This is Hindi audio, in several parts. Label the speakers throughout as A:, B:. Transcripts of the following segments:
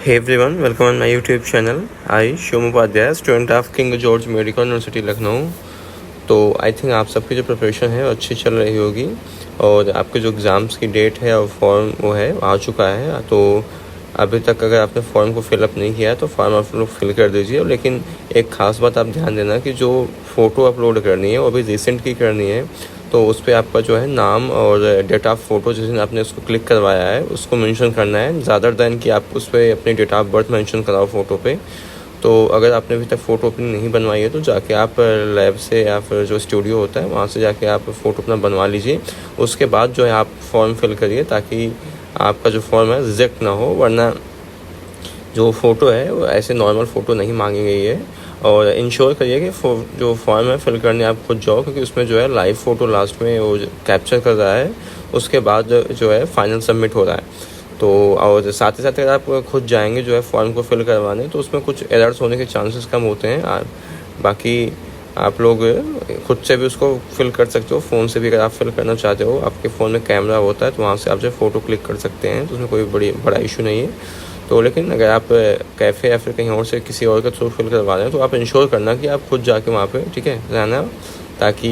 A: Hey everyone, welcome on my YouTube channel. I Shivam Upadhyay, student of King George Medical University Lucknow. तो आई थिंक आप सबकी जो प्रिपरेशन है वो अच्छी चल रही होगी और आपके जो एग्ज़ाम्स की डेट है और फॉर्म वो है आ चुका है। तो अभी तक अगर आपने फॉर्म को फिलअप नहीं किया है तो फॉर्म आप लोग फिल कर दीजिए। लेकिन एक ख़ास बात आप ध्यान देना कि जो फ़ोटो अपलोड करनी है वो अभी रिसेंट की करनी है। तो उस पर आपका जो है नाम और डेट ऑफ फ़ोटो जिस दिन आपने उसको क्लिक करवाया है उसको मेंशन करना है, ज़्यादा दैन कि आप उस पर अपनी डेट ऑफ बर्थ मेंशन कराओ फ़ोटो पे। तो अगर आपने अभी तक फ़ोटो अपनी नहीं बनवाई है तो जाके आप लैब से या फिर जो स्टूडियो होता है वहाँ से जाके आप फ़ोटो अपना बनवा लीजिए। उसके बाद जो है आप फॉर्म फिल करिए ताकि आपका जो फॉर्म है रिजेक्ट ना हो, वरना जो फ़ोटो है वो ऐसे नॉर्मल फ़ोटो नहीं मांगी गई है। और इंश्योर करिए कि जो फॉर्म है फिल करने आप खुद जाओ, क्योंकि उसमें जो है लाइव फ़ोटो लास्ट में वो कैप्चर कर रहा है, उसके बाद जो है फाइनल सबमिट हो रहा है। तो और साथ ही साथ अगर आप खुद जाएंगे जो है फॉर्म को फिल करवाने तो उसमें कुछ एरर्स होने के चांसेस कम होते हैं। बाकी आप लोग खुद से भी उसको फिल कर सकते हो, फ़ोन से भी अगर आप फिल करना चाहते हो। आपके फ़ोन में कैमरा होता है तो वहाँ से आप जो फ़ोटो क्लिक कर सकते हैं, तो उसमें कोई बड़ा इशू नहीं है। तो लेकिन अगर आप कैफ़े या फिर कहीं और से किसी और के थ्रू फिल करवा रहे हैं तो आप इंश्योर करना कि आप खुद जाके वहाँ पे ठीक है रहना, ताकि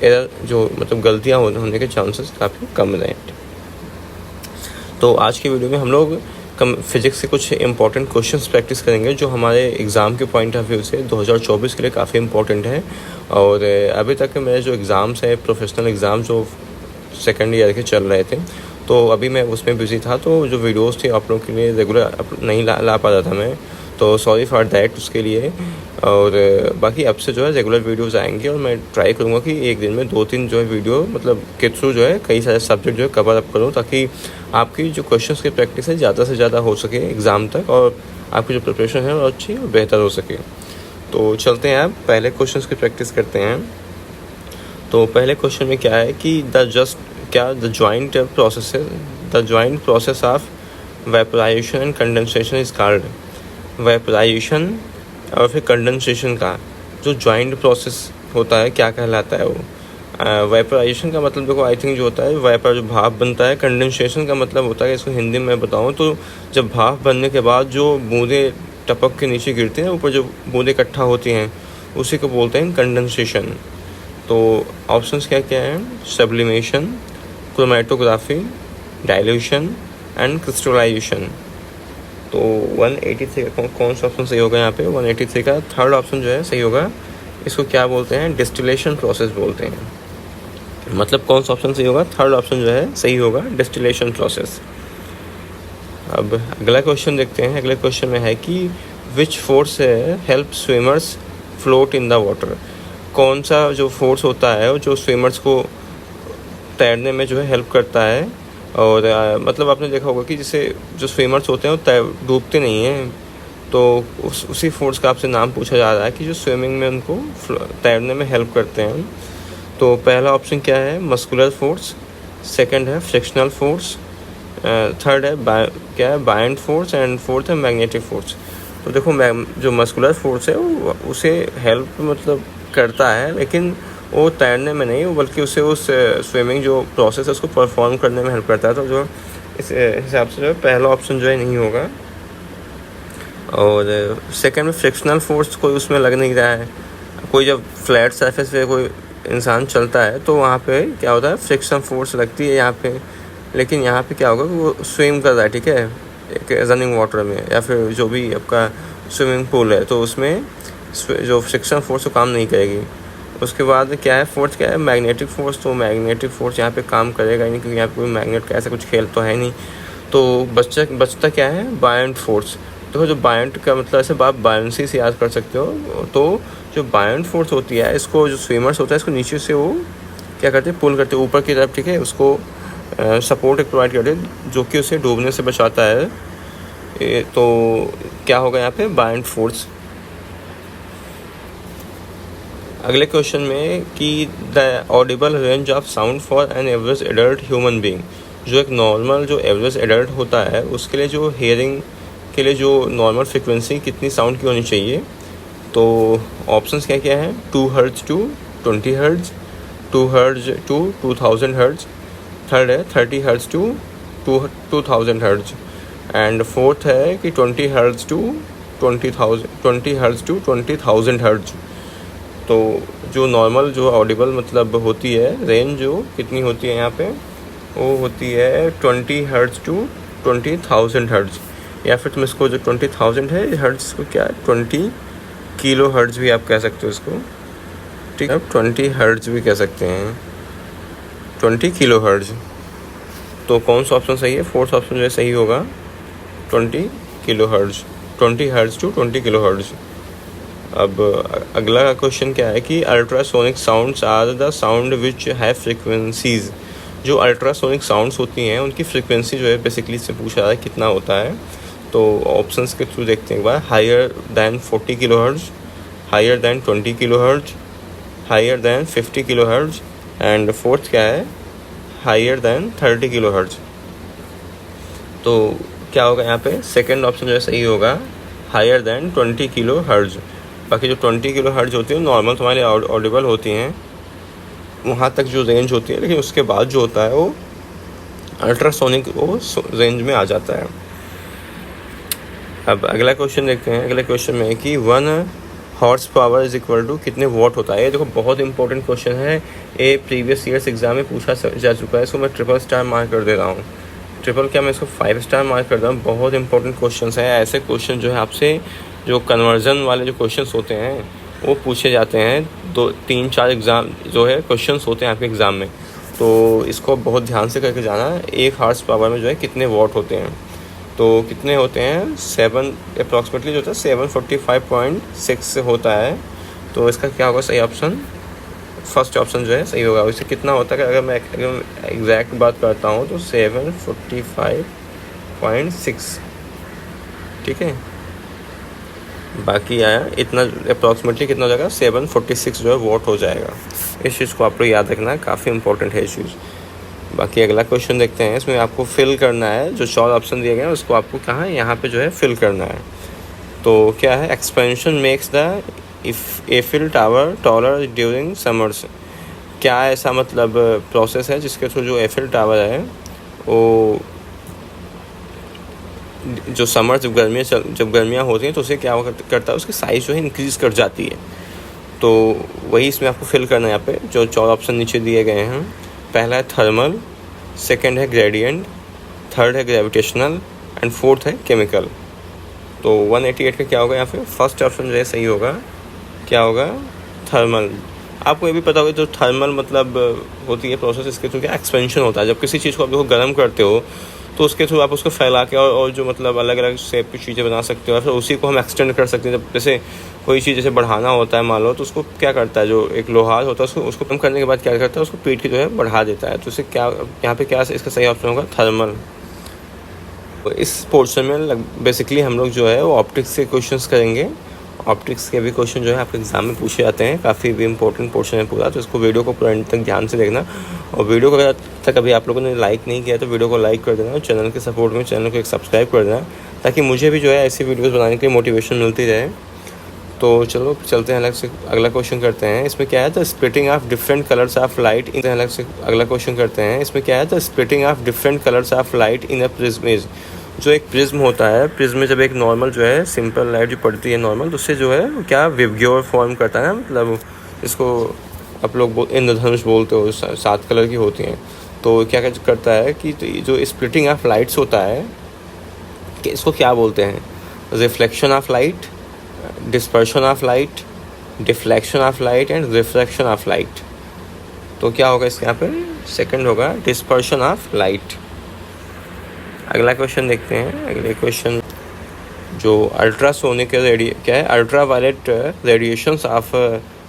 A: एरर जो मतलब गलतियाँ होने के चांसेस काफ़ी कम रहें। तो आज की वीडियो में हम लोग फिज़िक्स के कुछ इंपॉर्टेंट क्वेश्चंस प्रैक्टिस करेंगे जो हमारे एग्ज़ाम के पॉइंट ऑफ व्यू से 2024 के लिए काफ़ी इंपॉर्टेंट है। और अभी तक मेरे जो एग्ज़ाम्स हैं प्रोफेशनल एग्ज़ाम जो सेकेंड ईयर के चल रहे थे, तो अभी मैं उसमें बिज़ी था, तो जो वीडियोस थे आप लोग के लिए रेगुलर नहीं ला पा रहा था मैं, तो सॉरी फॉर दैट उसके लिए। और बाकी अब से जो है रेगुलर वीडियोस आएंगे और मैं ट्राई करूँगा कि एक दिन में 2-3 जो है वीडियो मतलब के थ्रू जो है कई सारे सब्जेक्ट जो है कवर अप करूँ, ताकि आपकी जो क्वेश्चंस की प्रैक्टिस है ज़्यादा से ज़्यादा हो सके एग्ज़ाम तक और आपकी जो प्रिपरेशन है वो अच्छी और बेहतर हो सके। तो चलते हैं, आप पहले क्वेश्चन की प्रैक्टिस करते हैं। तो पहले क्वेश्चन में क्या है कि the joint process of vaporisation and condensation is called. Vaporisation और फिर कंडेंसेशन का जो जॉइंट प्रोसेस होता है क्या कहलाता है वो। वेपोराइजेशन का मतलब देखो आई थिंक जो होता है वेपर जो भाप बनता है। कंडेंसेशन का मतलब होता है, इसको हिंदी में बताऊँ तो जब भाप बनने के बाद जो बूंदें टपक के नीचे गिरती हैं, ऊपर जो बूंदें इकट्ठा होती हैं उसी को बोलते हैं कंडेंसेशन। तो ऑप्शंस क्या क्या हैं? Sublimation, chromatography, dilution and crystallisation. तो 183 का कौन सा ऑप्शन सही होगा यहाँ पे? 183 का थर्ड ऑप्शन जो है सही होगा। इसको क्या बोलते हैं? डिस्टिलेशन प्रोसेस बोलते हैं। मतलब कौन सा ऑप्शन सही होगा? थर्ड ऑप्शन जो है सही होगा, डिस्टिलेशन प्रोसेस। अब अगला क्वेश्चन देखते हैं। अगले क्वेश्चन में है कि which force help swimmers float in the water. कौन सा जो फोर्स होता है जो स्विमर्स को तैरने में जो है हेल्प करता है। और मतलब आपने देखा होगा कि जैसे जो स्विमर्स होते हैं वो डूबते नहीं हैं, तो उसी फोर्स का आपसे नाम पूछा जा रहा है कि जो स्विमिंग में उनको तैरने में हेल्प करते हैं। तो पहला ऑप्शन क्या है? मस्कुलर फोर्स, सेकंड है फ्रिक्शनल फोर्स, थर्ड है क्या है बायंट फोर्स एंड फोर्थ है मैग्नेटिक फोर्स। तो देखो जो मस्कुलर फोर्स है वो उसे हेल्प मतलब करता है, लेकिन वो तैरने में नहीं, बल्कि उसे उस स्विमिंग जो प्रोसेस है उसको परफॉर्म करने में हेल्प करता है। तो जो इस हिसाब से जो है पहला ऑप्शन जो है नहीं होगा। और सेकंड में फ्रिक्शनल फोर्स कोई उसमें लग नहीं रहा है। कोई जब फ्लैट सरफेस पे कोई इंसान चलता है तो वहाँ पे क्या होता है? फ्रिक्शन फोर्स लगती है यहाँ पे, लेकिन यहाँ पे क्या होगा कि वो स्विम कर रहा है, ठीक है, एक रनिंग वाटर में या फिर जो भी आपका स्विमिंग पूल है, तो उसमें जो फ्रिक्शन फोर्स वो काम नहीं करेगी। उसके बाद क्या है? फोर्थ क्या है? Magnetic force. तो मैग्नेटिक फोर्स यहाँ पे काम करेगा ही नहीं, क्योंकि यहाँ पे कोई मैग्नेट का ऐसा कुछ खेल तो है नहीं। तो बचता क्या है? Buoyant force. तो जो बायंट का मतलब ऐसे आप बायंसी से याद कर सकते हो। तो जो बायंट फोर्स होती है, इसको जो स्विमर्स होता है इसको नीचे से वो क्या करते हैं? पुल करते हैं ऊपर की तरफ, ठीक है, उसको सपोर्ट प्रोवाइड करते हैं जो कि उसे डूबने से बचाता है। तो क्या होगा यहाँ पे? Buoyant force. अगले क्वेश्चन में कि the Audible range of sound for an average adult human being. जो एक नॉर्मल जो एवरेज एडल्ट होता है उसके लिए जो हियरिंग के लिए जो नॉर्मल फ्रिक्वेंसी कितनी साउंड की होनी चाहिए। तो ऑप्शंस क्या क्या है? 2 hertz to 20 hertz, 2 hertz to 2000 hertz, third है 30 hertz to 2000 hertz. And fourth है कि 20 हर्ट्ज टू 20,000 हर्ट्ज। तो जो नॉर्मल जो ऑडिबल मतलब होती है रेंज जो कितनी होती है यहाँ पे, वो होती है 20 हर्ट्ज टू 20,000 हर्ट्ज, या फिर तुम इसको जो 20,000 है हर्ट्ज को क्या 20 किलो हर्ट्ज भी आप कह सकते हो इसको, ठीक है, 20 हर्ट्ज भी कह सकते हैं, 20 किलो हर्ट्ज। तो कौन सा ऑप्शन सही है, फोर्थ ऑप्शन जो है सही होगा 20 kilo hertz, 20 hertz to 20 kilo hertz. अब अगला क्वेश्चन क्या है कि ultrasonic sounds are the sound which have frequencies. जो अल्ट्रासोनिक साउंड्स होती हैं उनकी फ्रिक्वेंसी जो है बेसिकली से पूछा रहा है कितना होता है। तो ऑप्शंस के थ्रू देखते हैं एक बार, higher than 40 kilo hertz, higher than 20 kilo hertz, higher than 50 kilo hertz, and fourth क्या है हायर दैन 30 किलो हर्ट्ज। तो क्या होगा यहाँ पे, सेकंड ऑप्शन जो है सही होगा हायर दैन 20 किलो हर्ट्ज। बाकी जो 20 किलो हर्ट्ज होती है नॉर्मल तुम्हारे ऑडिबल होती हैं, वहाँ तक जो रेंज होती है, लेकिन उसके बाद जो होता है वो अल्ट्रासोनिक वो रेंज में आ जाता है। अब अगला क्वेश्चन देखते हैं। अगले क्वेश्चन में है कि 1 horse power is equal to कितने वॉट होता है। ये देखो बहुत इंपॉर्टेंट क्वेश्चन है, ये प्रीवियस ईयर्स एग्जाम में पूछा जा चुका है। इसको मैं ट्रिपल स्टार मार्क कर दे रहा हूँ, ट्रिपल क्या मैं इसको 5 स्टार मार्क कर रहा हूँ। बहुत इंपॉर्टेंट क्वेश्चन है, ऐसे क्वेश्चन जो है आपसे जो कन्वर्जन वाले जो क्वेश्चंस होते हैं वो पूछे जाते हैं, 2-3-4 एग्ज़ाम जो है क्वेश्चंस होते हैं आपके एग्ज़ाम में। तो इसको बहुत ध्यान से करके जाना, 1 हॉर्स पावर में जो है कितने वॉट होते हैं। तो कितने होते हैं 7 अप्रॉक्सीमेटली जो होता है 745.6 होता है। तो इसका क्या होगा सही ऑप्शन, फर्स्ट ऑप्शन जो है सही होगा। इससे कितना होता है अगर मैं एग्जैक्ट बात करता हूँ तो 745.6, ठीक है। बाकी आया इतना अप्रॉक्सीमेटली कितना हो जाएगा 746 जो है वोट हो जाएगा। इस चीज़ को आप लोग याद रखना, काफ़ी इंपॉर्टेंट है इस चीज़। बाकी अगला क्वेश्चन देखते हैं। इसमें आपको फिल करना है, जो 4 ऑप्शन दिए गए हैं उसको आपको कहाँ यहाँ पे जो है फिल करना है। तो क्या है, expansion makes the Eiffel tower taller during summers. क्या ऐसा मतलब प्रोसेस है जिसके थ्रू जो एफिल टावर है वो जो समर जब गर्मियाँ होती हैं तो उसे क्या करता है, उसकी साइज़ जो है इंक्रीज़ कर जाती है। तो वही इसमें आपको फिल करना है। यहाँ पे जो 4 ऑप्शन नीचे दिए गए हैं, पहला है थर्मल, सेकंड है ग्रेडियंट, थर्ड है ग्रेविटेशनल एंड फोर्थ है केमिकल। तो 188 का क्या होगा यहाँ पे, फर्स्ट ऑप्शन जो है सही होगा, क्या होगा थर्मल। आपको ये भी पता होगा जो थर्मल मतलब होती है प्रोसेस, इसके थ्रू क्या एक्सपेंशन होता है। जब किसी चीज़ को आप देखो गर्म करते हो तो उसके थ्रू आप उसको फैला के और जो मतलब अलग अलग शेप की चीज़ें बना सकते हो, फिर उसी को हम एक्सटेंड कर सकते हैं। जब जैसे कोई चीज़ जैसे बढ़ाना होता है मान लो, तो उसको क्या करता है, जो एक लोहा होता है उसको कम करने के बाद क्या करता है, उसको पीट के जो है बढ़ा देता है। तो इससे क्या यहाँ पे क्या इसका सही ऑप्शन होगा थर्मल। तो इस पोर्शन में बेसिकली हम लोग जो है वो ऑप्टिक्स के क्वेश्चंस करेंगे। ऑप्टिक्स के भी क्वेश्चन जो है आपके एग्जाम में पूछे जाते हैं, काफ़ी भी इंपॉर्टेंट पोर्शन है पूरा। तो इसको वीडियो को पूरा एंड तक ध्यान से देखना, और वीडियो को अगर तक अभी आप लोगों ने लाइक नहीं किया तो वीडियो को लाइक कर देना, और चैनल के सपोर्ट में चैनल को एक सब्सक्राइब कर देना, ताकि मुझे भी जो है ऐसी वीडियोज़ बनाने के लिए मोटिवेशन मिलती रहे। तो चलो चलते हैं अलग से अगला क्वेश्चन करते हैं। इसमें क्या है, the splitting of different colours of light in अलग से अगला क्वेश्चन करते हैं। इसमें क्या है, the splitting of different colours of light in a prism is. जो एक प्रिज्म होता है, प्रिज्म में जब एक नॉर्मल जो है सिंपल लाइट जो पड़ती है नॉर्मल, तो उससे जो है क्या विबग्योर फॉर्म करता है ना, मतलब इसको आप लोग इंद्रधनुष बोलते हो, 7 कलर की होती हैं। तो क्या करता है कि जो स्प्लिटिंग ऑफ लाइट्स होता है कि इसको क्या बोलते हैं, reflection of light, dispersion of light, deflection of light and refraction of light. तो क्या होगा इसके यहाँ पे, सेकंड होगा डिस्पर्शन ऑफ लाइट। अगला क्वेश्चन देखते हैं। अगले क्वेश्चन जो अल्ट्रासोनिक क्या है, ultra violet radiations of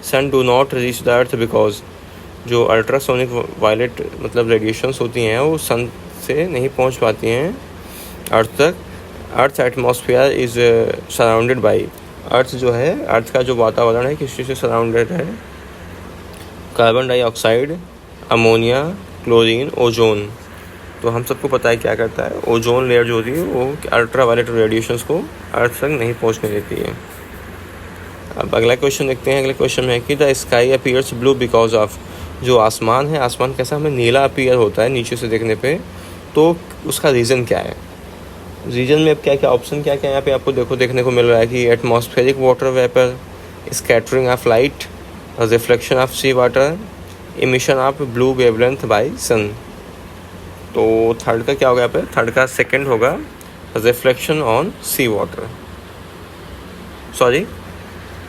A: sun do not reach the earth because. जो अल्ट्रासोनिक वायलेट मतलब रेडिएशंस होती हैं वो सन से नहीं पहुंच पाती हैं अर्थ तक। Earth atmosphere is surrounded by, earth जो है, अर्थ का जो वातावरण है किस चीज़ से सराउंडेड है, carbon dioxide, ammonia, chlorine, ozone. तो हम सबको पता है क्या करता है, ओजोन लेयर जो होती है वो अल्ट्रा वायलेट रेडिएशंस को अर्थ तक नहीं पहुंचने देती है। अब अगला क्वेश्चन देखते हैं। अगले क्वेश्चन में है कि the sky appears blue because of. जो आसमान है, आसमान कैसा हमें नीला अपीयर होता है नीचे से देखने पे, तो उसका रीज़न क्या है। रीजन में अब क्या क्या ऑप्शन क्या क्या यहाँ पे आपको देखने को मिल रहा है कि atmospheric water vapour, scattering of light, reflection of sea water, emission of blue wavelength by sun. तो थर्ड का क्या होगा यहाँ पे, थर्ड का सेकंड होगा reflection on sea water, sorry.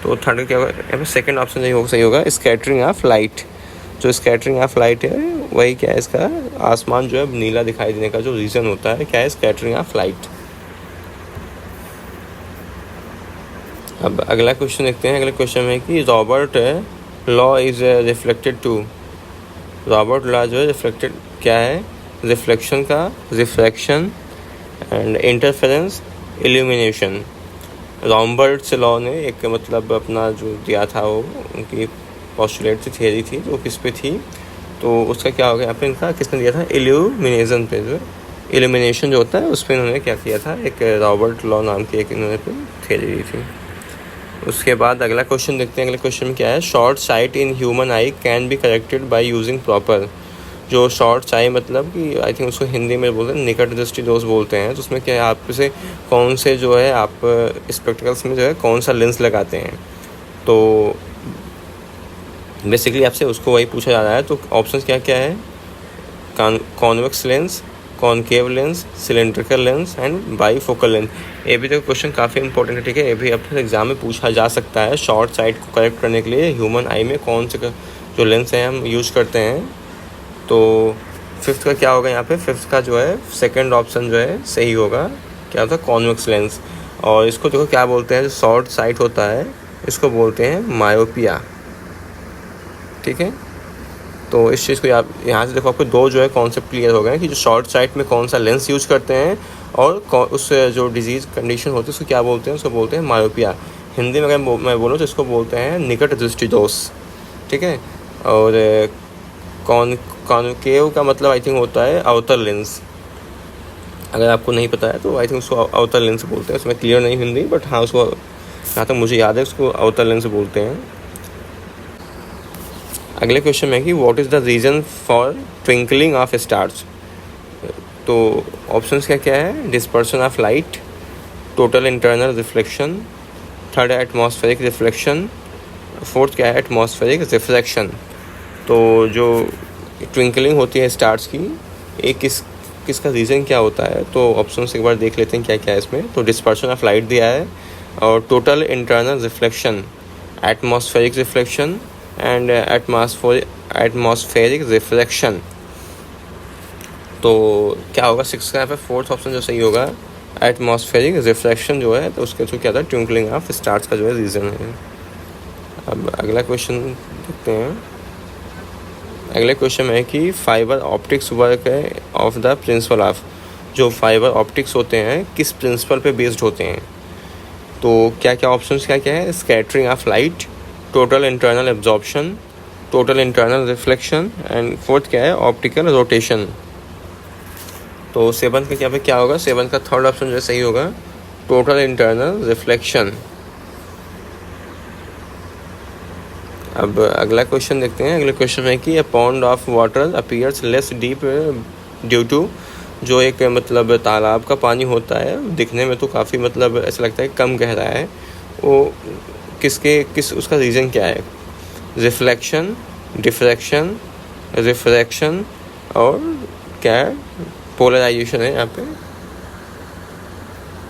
A: तो थर्ड का क्या होगा यहाँ पे, सेकंड ऑप्शन सही होगा स्कैटरिंग ऑफ लाइट। जो स्कैटरिंग ऑफ लाइट है वही क्या है, इसका आसमान जो है नीला दिखाई देने का जो रीज़न होता है क्या है, स्कैटरिंग ऑफ लाइट। अब अगला क्वेश्चन देखते हैं। अगला क्वेश्चन है कि Robert law is reflected to. Robert law जो है रिफ्लेक्टेड क्या है, रिफ्लेक्शन का refraction and interference illumination. Robert's law ने एक मतलब अपना जो दिया था वो उनकी पॉस्टुलेट थी, थियरी थी, तो किस पे थी, तो उसका क्या हो गया यहाँ पे, इनका किसने दिया था, इल्यूमिनेशन पे, जो इल्यूमिनेशन जो होता है उस पर इन्होंने क्या किया था, एक रॉबर्ट लॉ नाम की एक इन्होंने थियरी दी थी। उसके बाद अगला क्वेश्चन देखते हैं। अगले क्वेश्चन में क्या है, short site in human I can be corrected by using proper. जो शॉर्ट साइट मतलब कि आई थिंक उसको हिंदी में बोलते हैं निकट दृष्टि दोष बोलते हैं। तो उसमें क्या है, आप से कौन से जो है आप स्पेक्टिकल्स में जो है कौन सा लेंस लगाते हैं, तो बेसिकली आपसे उसको वही पूछा जा रहा है। तो ऑप्शन क्या क्या है, convex lens, concave lens, cylindrical lens and bifocal lens. ये भी तो क्वेश्चन काफ़ी इंपॉर्टेंट है, ठीक है। ये भी अपने एग्जाम में पूछा जा सकता है। शॉर्ट साइट को करेक्ट करने के लिए ह्यूमन आई में कौन से जो लेंस हैं हम यूज करते हैं। तो फिफ्थ का क्या होगा यहाँ पे, फिफ्थ का जो है सेकंड ऑप्शन जो है सही होगा, क्या होता है, कॉन्वेक्स लेंस। और इसको देखो क्या बोलते हैं, जो शॉर्ट साइट होता है इसको बोलते हैं मायोपिया, ठीक है। तो इस चीज़ को आप यहाँ से देखो, आपको दो जो है कॉन्सेप्ट क्लियर हो गए कि जो शॉर्ट साइट में कौन सा लेंस यूज़ करते हैं और उस जो डिजीज़ कंडीशन होती है उसको क्या बोलते हैं, उसको बोलते हैं मायोपिया। हिंदी में अगर मैं बोलूँ तो इसको बोलते हैं निकट दृष्टि दोष, ठीक है। और कॉनकेव का मतलब आई थिंक होता है अवतल लेंस। अगर आपको नहीं पता है तो आई थिंक उसको अवतल लेंस बोलते हैं। उसमें क्लियर नहीं हिंदी, बट हाँ उसको जहाँ तक मुझे याद है उसको अवतल लेंस बोलते हैं। अगले क्वेश्चन में कि what is the reason for twinkling of stars. तो ऑप्शंस क्या क्या है, dispersion of light, total internal reflection, third है एटमॉस्फेरिक रिफ्लेक्शन, फोर्थ क्या है एटमॉस्फेरिक रिफ्रैक्शन। तो जो ट्विंकलिंग होती है स्टार्स की, एक किसका रीज़न क्या होता है, तो ऑप्शन एक बार देख लेते हैं क्या क्या है इसमें। तो डिस्पर्सन ऑफ लाइट दिया है, और total internal reflection, atmospheric reflection and atmospheric reflection. तो क्या होगा, सिक्स का यहाँ पे फोर्थ ऑप्शन जो सही होगा, एटमॉस्फेरिक रिफ्लेक्शन जो है, तो उसके थ्रू क्या था, ट्विंकलिंग ऑफ स्टार्स का जो है रीज़न है। अब अगला क्वेश्चन देखते हैं। अगले क्वेश्चन में है कि फाइबर ऑप्टिक्स वर्क है ऑफ द प्रिंसिपल ऑफ। जो फाइबर ऑप्टिक्स होते हैं किस प्रिंसिपल पे बेस्ड होते हैं, तो क्या क्या ऑप्शंस क्या क्या है, scattering of light, total internal absorption, total internal reflection and fourth क्या है ऑप्टिकल रोटेशन। तो सेवन का क्या होगा, सेवन का थर्ड ऑप्शन जो है सही होगा, टोटल इंटरनल रिफ्लेक्शन। अब अगला क्वेश्चन देखते हैं। अगले क्वेश्चन में कि a pond of water appears less deep due to. जो एक मतलब तालाब का पानी होता है दिखने में तो काफ़ी मतलब ऐसा लगता है कम गहरा है, वो किस उसका रीज़न क्या है, रिफ्लेक्शन, डिफ्रैक्शन, रिफ्रैक्शन और क्या है, पोलराइजेशन है यहाँ पे,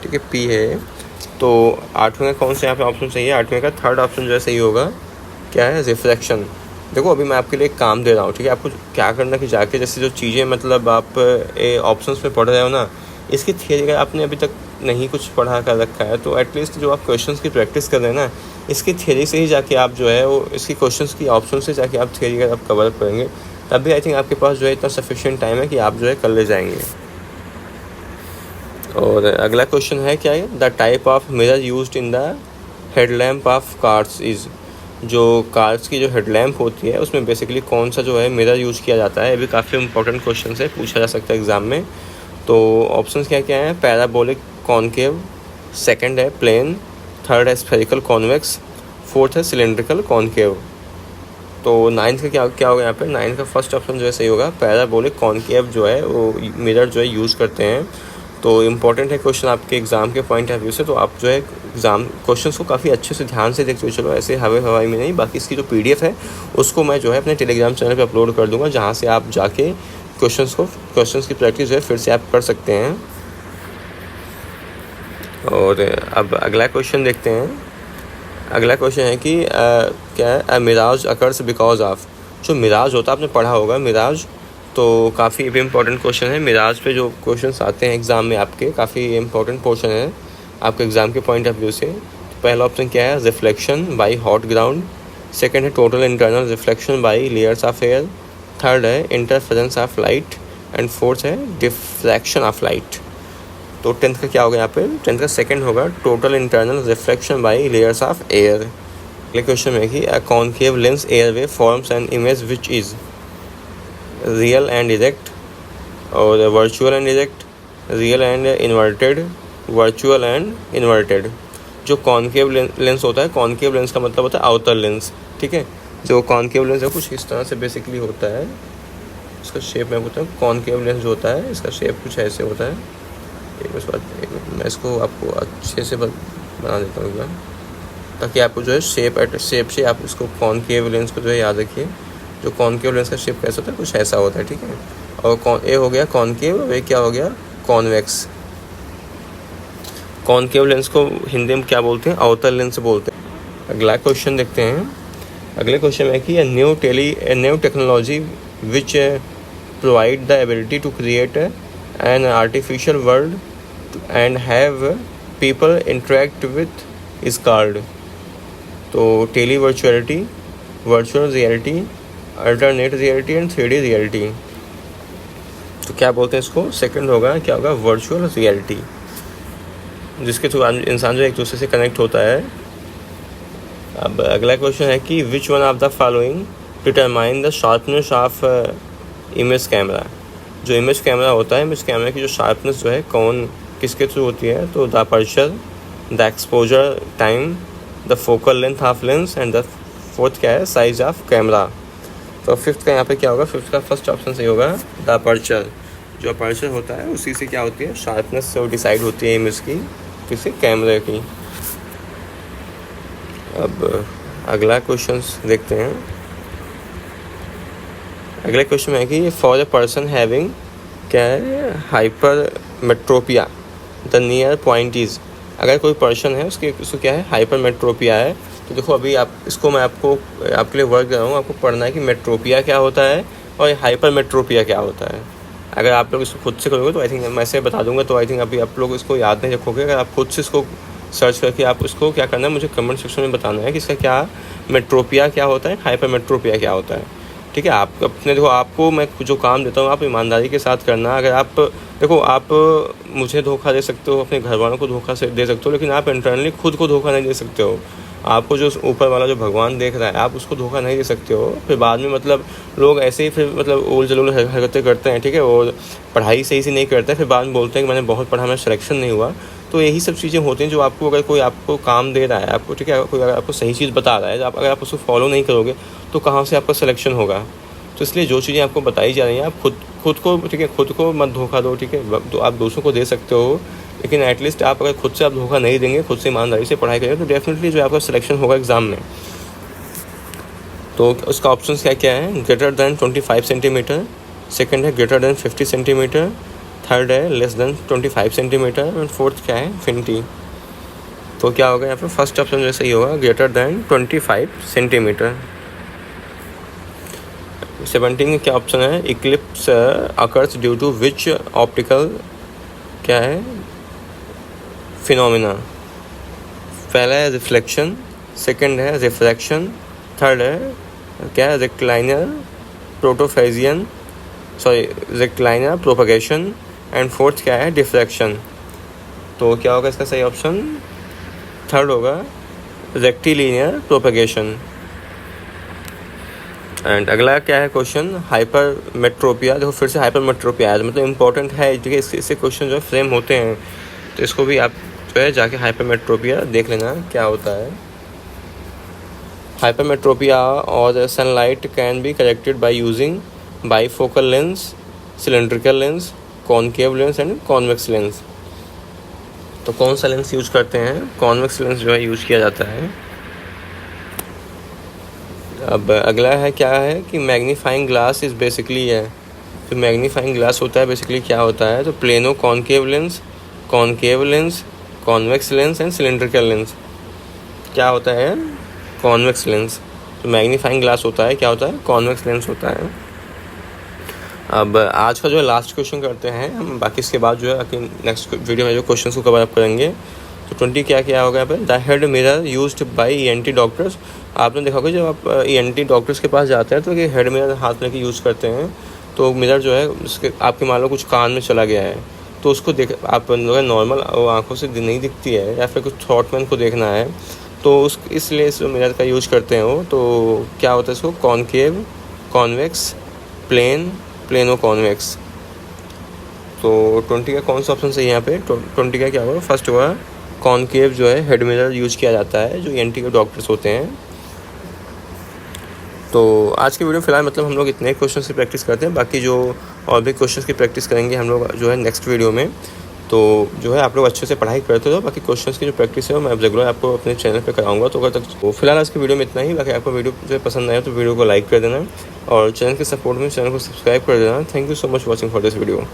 A: ठीक है, पी है। तो आठवें का कौन सा यहाँ पे ऑप्शन सही है, आठवें का थर्ड ऑप्शन जो है सही होगा, क्या है, रिफ्लेक्शन। देखो अभी मैं आपके लिए एक काम दे रहा हूँ, ठीक है। आपको क्या करना कि जाके जैसे जो चीज़ें मतलब आप ऑप्शंस में पढ़ रहे हो ना, इसकी थियरी अगर आपने अभी तक नहीं कुछ पढ़ा कर रखा है तो एटलीस्ट जो आप क्वेश्चंस की प्रैक्टिस कर रहे हैं ना, इसकी थियरी से ही जाके आप जो है वो इसकी क्वेश्चंस की ऑप्शन से जाके आप थियरी अगर आप कवर करेंगे तभी आई थिंक आपके पास जो है इतना सफिशिएंट टाइम है कि आप जो है कर ले जाएंगे। और अगला क्वेश्चन है क्या है, the type of mirror used in the headlamp of cars is. जो कार्स की जो हेडलैम्प होती है उसमें बेसिकली कौन सा जो है मिरर यूज़ किया जाता है, ये भी काफ़ी इंपॉर्टेंट क्वेश्चन है, पूछा जा सकता है एग्जाम में। तो ऑप्शंस क्या क्या हैं, पैराबोलिक कॉनकेव, सेकंड है प्लेन, थर्ड है स्फेरिकल कॉन्वेक्स, फोर्थ है सिलेंड्रिकल कॉनकेव। तो नाइन्थ का क्या होगा यहाँ पे, नाइन्थ का फर्स्ट ऑप्शन जो है सही होगा, पैराबोलिक कॉनकेव जो है वो मिरर जो है यूज़ करते हैं तो इम्पॉर्टेंट है क्वेश्चन आपके एग्ज़ाम के पॉइंट ऑफ व्यू से, तो आप जो है एग्ज़ाम क्वेश्चंस को काफ़ी अच्छे से ध्यान से देखते हुए चलो, ऐसे हवाई में नहीं। बाकी इसकी जो PDF है उसको मैं जो है अपने टेलीग्राम चैनल पे अपलोड कर दूंगा, जहाँ से आप जाके क्वेश्चंस की प्रैक्टिस जो है फिर से आप कर सकते हैं। और अब अगला क्वेश्चन देखते हैं। अगला क्वेश्चन है कि क्या है, मिराज अकर्स बिकॉज ऑफ। जो मिराज होता है आपने पढ़ा होगा मिराज, तो काफ़ी इम्पोर्टेंट क्वेश्चन है। मिराज पे जो क्वेश्चंस आते हैं एग्ज़ाम में आपके, काफ़ी इम्पोर्टेंट पोर्शन है आपके एग्ज़ाम के पॉइंट ऑफ व्यू से। तो पहला ऑप्शन क्या है, reflection by hot ground. Second है total internal reflection by layers of air. Third है interference of light. And fourth है डिफ्रैक्शन ऑफ लाइट। तो 10th का क्या होगा यहाँ पे, 10th का सेकंड होगा total internal reflection by layers of air. अगले क्वेश्चन में कि a concave lens always forms an image which is real and erect और virtual and erect, real and inverted, virtual and inverted. जो कॉन्केव लेंस होता है, कॉन्केव लेंस का मतलब होता है आउटर लेंस, ठीक है। जो कॉन्केव लेंस है कुछ इस तरह से बेसिकली होता है, इसका शेप मैं बताऊँ। कॉन्केव लेंस जो होता है इसका शेप कुछ ऐसे होता है। मैं इसको आपको अच्छे से बना देता हूँ ताकि आपको जो है शेप से आप इसको कॉन्केव लेंस को जो है याद रखिए। जो कॉन्केव लेंस का शेप कैसा होता है, कुछ ऐसा होता है, ठीक है। और ए हो गया कॉन्केव, और ये क्या हो गया कॉन्वेक्स। कॉन्केव लेंस को हिंदी में क्या बोलते हैं, अवतल लेंस बोलते हैं। अगला क्वेश्चन देखते हैं। अगले क्वेश्चन में कि new technology which provide the ability to create an artificial world and have people interact with is called. तो tele virtuality, virtual reality, alternate reality and 3D reality. तो क्या बोलते हैं इसको, सेकंड होगा क्या होगा, वर्चुअल रियलिटी, जिसके थ्रू इंसान जो एक दूसरे से कनेक्ट होता है। अब अगला क्वेश्चन है कि which one of the following determine the sharpness of image camera. जो इमेज कैमरा होता है, इमेज कैमरा की जो शार्पनेस जो है कौन किसके थ्रू होती है, तो the aperture, the exposure time, the focal length of lens and the fourth क्या है, साइज ऑफ कैमरा। तो फिफ्थ का यहाँ पे क्या होगा, फिफ्थ का फर्स्ट ऑप्शन सही होगा, द अपर्चर। जो अपर्चर होता है उसी से क्या होती है, शार्पनेस से डिसाइड होती है इमेज की, किसी कैमरे की। अब अगला क्वेश्चन देखते हैं। अगले क्वेश्चन में है कि फॉर ए पर्सन हैविंग क्या है, hypermetropia the near point is. अगर कोई पर्सन है उसको क्या है, हाइपर मेट्रोपिया है। तो देखो अभी इसको मैं आपके लिए वर्क कर रहा हूँ, आपको पढ़ना है कि मेट्रोपिया क्या होता है और हाइपर मेट्रोपिया क्या होता है। अगर आप लोग इसको खुद से करोगे तो आई थिंक मैं ऐसे बता दूंगा, तो आई थिंक अभी आप लोग इसको याद नहीं रखोगे। अगर आप खुद से इसको सर्च करके आप उसको क्या करना है, मुझे कमेंट सेक्शन में बताना है कि इसका क्या मेट्रोपिया क्या होता है, हाइपर मेट्रोपिया क्या होता है, ठीक है। आप अपने देखो, आपको मैं जो काम देता हूँ आप ईमानदारी के साथ करना। अगर आप देखो, आप मुझे धोखा दे सकते हो, अपने घर वालों को धोखा से दे सकते हो, लेकिन आप इंटरनली खुद को धोखा नहीं दे सकते हो। आपको जो ऊपर वाला जो भगवान देख रहा है, आप उसको धोखा नहीं दे सकते हो। फिर बाद में मतलब लोग ऐसे ही फिर मतलब उल जलूल हरकतें करते हैं, ठीक है, और पढ़ाई सही से नहीं करते हैं, फिर बाद में बोलते हैं कि मैंने बहुत पढ़ा, मेरा सिलेक्शन नहीं हुआ। तो यही सब चीज़ें होती हैं जो आपको, अगर कोई आपको काम दे रहा है आपको, ठीक है, कोई अगर आपको सही चीज़ बता रहा है, अगर आप उसको फॉलो नहीं करोगे तो कहाँ से आपका सिलेक्शन होगा। तो इसलिए जो चीज़ें आपको बताई जा रही हैं, आप खुद को, ठीक है, खुद को मत धोखा दो, ठीक है। तो आप दूसरों को दे सकते हो, लेकिन एटलीस्ट आप अगर खुद से आप धोखा नहीं देंगे, खुद से ईमानदारी से पढ़ाई करेंगे, तो डेफिनेटली जो आपका सिलेक्शन होगा एग्ज़ाम में। तो उसका ऑप्शन क्या क्या है, ग्रेटर दैन 25 सेंटीमीटर, सेकेंड है ग्रेटर दैन 50 सेंटीमीटर, थर्ड है लेस दैन 25 सेंटीमीटर, और फोर्थ क्या है, फिनिटी। तो क्या होगा यहाँ पर, फर्स्ट ऑप्शन जो सही होगा ग्रेटर दैन 25 सेंटीमीटर। 17 क्या ऑप्शन है, eclipse occurs due to which optical क्या है, फिनोमिना। पहला है रिफ्लेक्शन, सेकंड है रिफ्रैक्शन, थर्ड है क्या है, rectilinear propagation, rectilinear propagation, and fourth क्या है, डिफ्रैक्शन। तो क्या होगा इसका सही ऑप्शन, थर्ड होगा रेक्टिलिनियर प्रोपगेशन। एंड अगला क्या है क्वेश्चन, हाइपर मेट्रोपिया। देखो फिर से हाइपर मेट्रोपिया है, मतलब इंपॉर्टेंट है, ठीक है, इससे क्वेश्चन जो फ्रेम होते हैं, तो इसको भी आप जो है जाके हाइपर मेट्रोपिया देख लेना क्या होता है। हाइपर मेट्रोपिया और sunlight can be corrected by using bifocal lens, cylindrical lens, concave lens and convex lens. तो कौन सा लेंस यूज करते हैं? कॉन्वेक्स लेंस जो है यूज किया जाता है। अब अगला है क्या है कि मैग्नीफाइंग ग्लास इज़ बेसिकली है। तो मैग्नीफाइंग ग्लास होता है बेसिकली क्या होता है? तो plano concave lens, concave lens, convex lens and cylindrical lens. क्या होता है? Convex lens. तो मैग्नीफाइंग ग्लास होता है, क्या होता है? कॉन्वेक्स लेंस होता है। अब आज का जो है लास्ट क्वेश्चन करते हैं हम, बाकी इसके बाद जो है नेक्स्ट वीडियो में जो क्वेश्चन को कवर अप करेंगे। तो 20 क्या होगा यहाँ पे? The head mirror used by ENT doctors. आपने देखा होगा जब आप ENT डॉक्टर्स के पास जाते हैं तो ये हेड मिरर हाथ में यूज़ करते हैं। तो मिरर जो है उसके आपके मान लो कुछ कान में चला गया है तो उसको देख आप नॉर्मल आँखों से नहीं दिखती है या फिर कुछ थॉट में उनको देखना है तो इसलिए इस मिरर का यूज करते हैं वो। तो क्या होता है इसको? Concave, convex, plane, plano convex. तो 20 का कौन सा ऑप्शन सही है यहाँ पे? 20 का क्या होगा? फर्स्ट हुआ कॉनकेव जो है हेड मिरर यूज किया जाता है जो ENT के डॉक्टर्स होते हैं। तो आज की वीडियो फिलहाल मतलब हम लोग इतने क्वेश्चन की प्रैक्टिस करते हैं, बाकी जो और भी क्वेश्चन की प्रैक्टिस करेंगे हम लोग जो है नेक्स्ट वीडियो में। तो जो है आप लोग अच्छे से पढ़ाई करते हो, बाकी क्वेश्चंस की जो प्रैक्टिस है वो मैं रेगुलर आपको अपने चैनल पे कराऊंगा। तो अगर तक तो फिलहाल आज की वीडियो में इतना ही। बाकी आपको वीडियो जो पसंद आया तो वीडियो को लाइक कर देना और चैनल के सपोर्ट में चैनल को सब्सक्राइब कर देना। Thank you so much watching for this video.